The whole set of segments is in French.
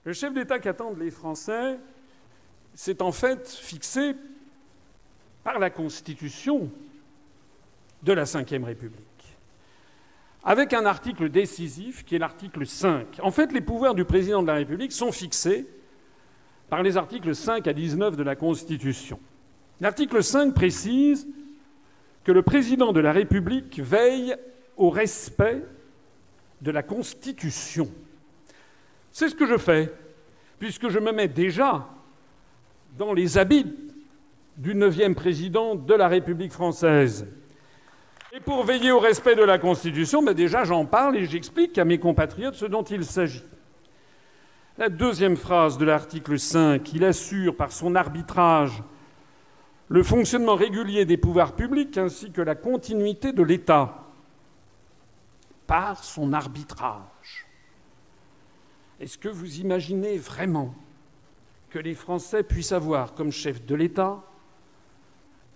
Le chef d'État qu'attendent les Français, c'est en fait fixé par la Constitution de la Ve République, avec un article décisif qui est l'article 5. En fait, les pouvoirs du président de la République sont fixés par les articles 5 à 19 de la Constitution. L'article 5 précise que le président de la République veille au respect de la Constitution. C'est ce que je fais, puisque je me mets déjà dans les habits du 9e président de la République française. Et pour veiller au respect de la Constitution, déjà j'en parle et j'explique à mes compatriotes ce dont il s'agit. La deuxième phrase de l'article 5, il assure par son arbitrage le fonctionnement régulier des pouvoirs publics ainsi que la continuité de l'État. Par son arbitrage. Est-ce que vous imaginez vraiment que les Français puissent avoir comme chef de l'État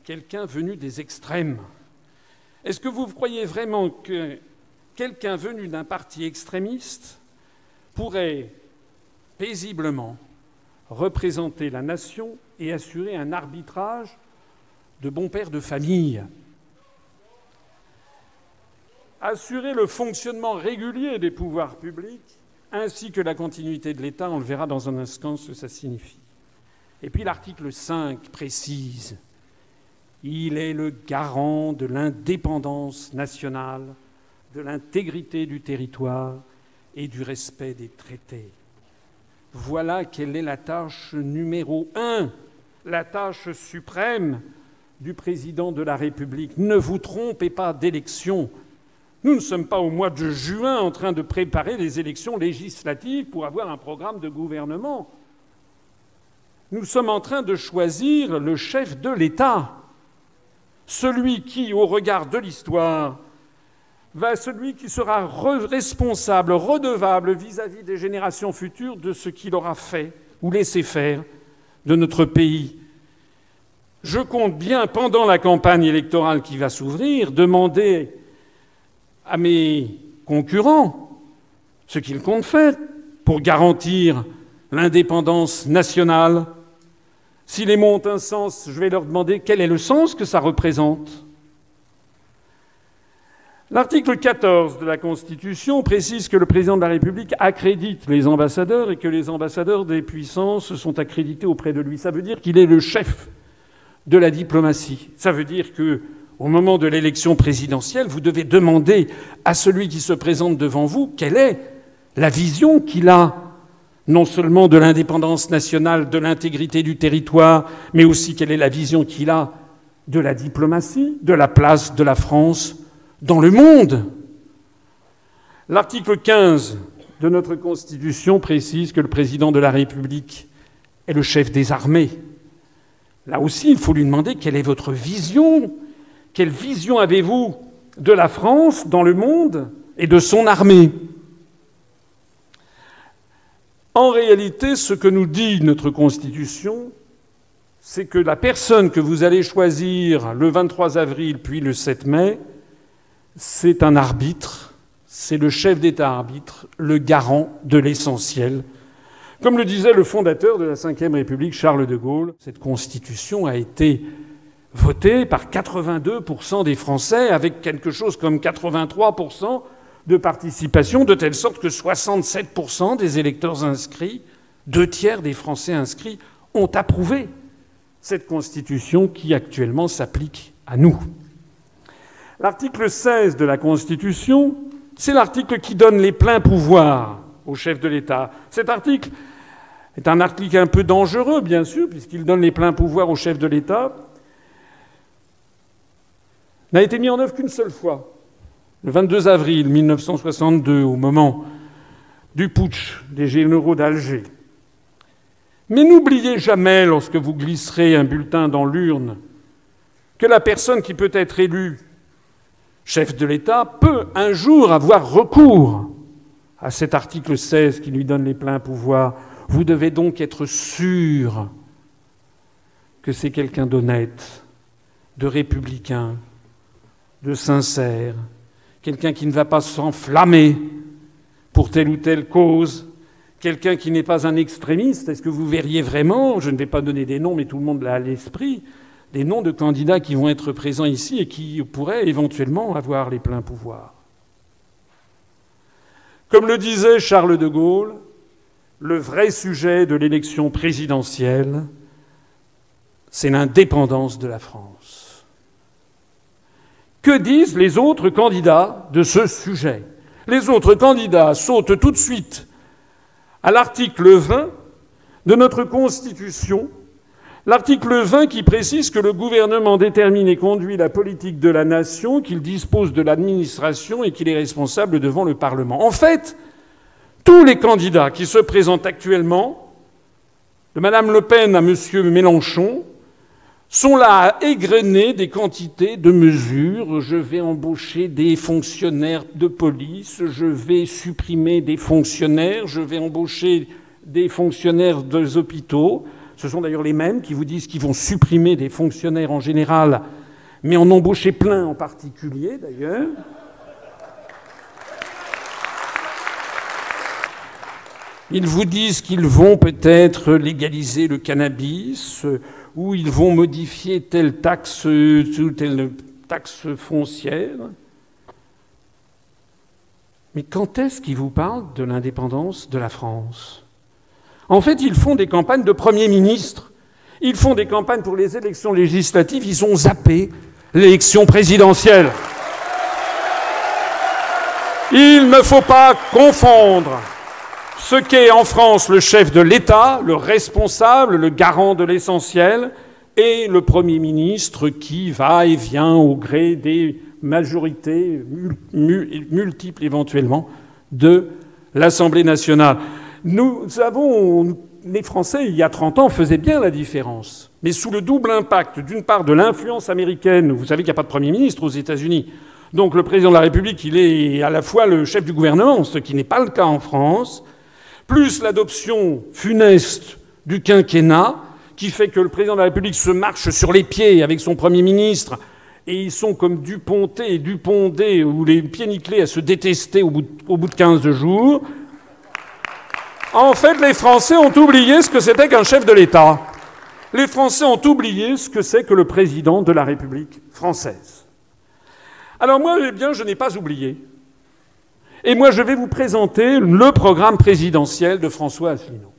quelqu'un venu des extrêmes ? Est-ce que vous croyez vraiment que quelqu'un venu d'un parti extrémiste pourrait paisiblement représenter la nation et assurer un arbitrage de bon père de famille ? Assurer le fonctionnement régulier des pouvoirs publics ainsi que la continuité de l'État, on le verra dans un instant ce que ça signifie. Et puis l'article 5 précise « Il est le garant de l'indépendance nationale, de l'intégrité du territoire et du respect des traités. » Voilà quelle est la tâche numéro 1, la tâche suprême du président de la République. Ne vous trompez pas d'élection. Nous ne sommes pas au mois de juin en train de préparer les élections législatives pour avoir un programme de gouvernement. Nous sommes en train de choisir le chef de l'État, celui qui, au regard de l'histoire, celui qui sera responsable, redevable vis-à-vis des générations futures de ce qu'il aura fait ou laissé faire de notre pays. Je compte bien, pendant la campagne électorale qui va s'ouvrir, demander à mes concurrents ce qu'ils comptent faire pour garantir l'indépendance nationale. Si les mots ont un sens, je vais leur demander quel est le sens que ça représente. L'article 14 de la Constitution précise que le président de la République accrédite les ambassadeurs et que les ambassadeurs des puissances sont accrédités auprès de lui. Ça veut dire qu'il est le chef de la diplomatie. Ça veut dire que au moment de l'élection présidentielle, vous devez demander à celui qui se présente devant vous quelle est la vision qu'il a, non seulement de l'indépendance nationale, de l'intégrité du territoire, mais aussi quelle est la vision qu'il a de la diplomatie, de la place de la France dans le monde. L'article 15 de notre Constitution précise que le président de la République est le chef des armées. Là aussi, il faut lui demander quelle est votre vision. Quelle vision avez-vous de la France dans le monde et de son armée ? En réalité, ce que nous dit notre Constitution, c'est que la personne que vous allez choisir le 23 avril puis le 7 mai, c'est un arbitre, c'est le chef d'État-arbitre, le garant de l'essentiel. Comme le disait le fondateur de la Ve République, Charles de Gaulle, cette Constitution a été votée par 82% des Français, avec quelque chose comme 83% de participation, de telle sorte que 67% des électeurs inscrits, 2/3 des Français inscrits, ont approuvé cette Constitution qui actuellement s'applique à nous. L'article 16 de la Constitution, c'est l'article qui donne les pleins pouvoirs au chef de l'État. Cet article est un article un peu dangereux, bien sûr, puisqu'il donne les pleins pouvoirs au chef de l'État. N'a été mis en œuvre qu'une seule fois, le 22 avril 1962, au moment du putsch des généraux d'Alger. Mais n'oubliez jamais, lorsque vous glisserez un bulletin dans l'urne, que la personne qui peut être élue chef de l'État peut un jour avoir recours à cet article 16 qui lui donne les pleins pouvoirs. Vous devez donc être sûr que c'est quelqu'un d'honnête, de républicain, de sincère, quelqu'un qui ne va pas s'enflammer pour telle ou telle cause, quelqu'un qui n'est pas un extrémiste, est-ce que vous verriez vraiment, je ne vais pas donner des noms, mais tout le monde l'a à l'esprit, des noms de candidats qui vont être présents ici et qui pourraient éventuellement avoir les pleins pouvoirs? Comme le disait Charles de Gaulle, le vrai sujet de l'élection présidentielle, c'est l'indépendance de la France. Que disent les autres candidats de ce sujet? Les autres candidats sautent tout de suite à l'article 20 de notre Constitution, l'article 20 qui précise que le gouvernement détermine et conduit la politique de la nation, qu'il dispose de l'administration et qu'il est responsable devant le Parlement. En fait, tous les candidats qui se présentent actuellement, de Mme Le Pen à M. Mélenchon, sont là à égrener des quantités de mesures. Je vais embaucher des fonctionnaires de police, je vais supprimer des fonctionnaires, je vais embaucher des fonctionnaires des hôpitaux. Ce sont d'ailleurs les mêmes qui vous disent qu'ils vont supprimer des fonctionnaires en général, mais en embaucher plein en particulier d'ailleurs. Ils vous disent qu'ils vont peut-être légaliser le cannabis, ou ils vont modifier telle taxe foncière. Mais quand est-ce qu'ils vous parlent de l'indépendance de la France? En fait, ils font des campagnes de Premier ministre. Ils font des campagnes pour les élections législatives. Ils ont zappé l'élection présidentielle. Il ne faut pas confondre ce qu'est en France le chef de l'État, le responsable, le garant de l'essentiel, et le Premier ministre qui va et vient au gré des majorités multiples éventuellement de l'Assemblée nationale. Les Français, il y a 30 ans, faisaient bien la différence. Mais sous le double impact, d'une part, de l'influence américaine, vous savez qu'il n'y a pas de Premier ministre aux États-Unis, donc le président de la République, il est à la fois le chef du gouvernement, ce qui n'est pas le cas en France, plus l'adoption funeste du quinquennat, qui fait que le président de la République se marche sur les pieds avec son Premier ministre, et ils sont comme Duponté et Dupondé, ou les pieds nickelés à se détester au bout de 15 jours. En fait, les Français ont oublié ce que c'était qu'un chef de l'État. Les Français ont oublié ce que c'est que le président de la République française. Alors moi, eh bien, je n'ai pas oublié. Et moi, je vais vous présenter le programme présidentiel de François Asselineau.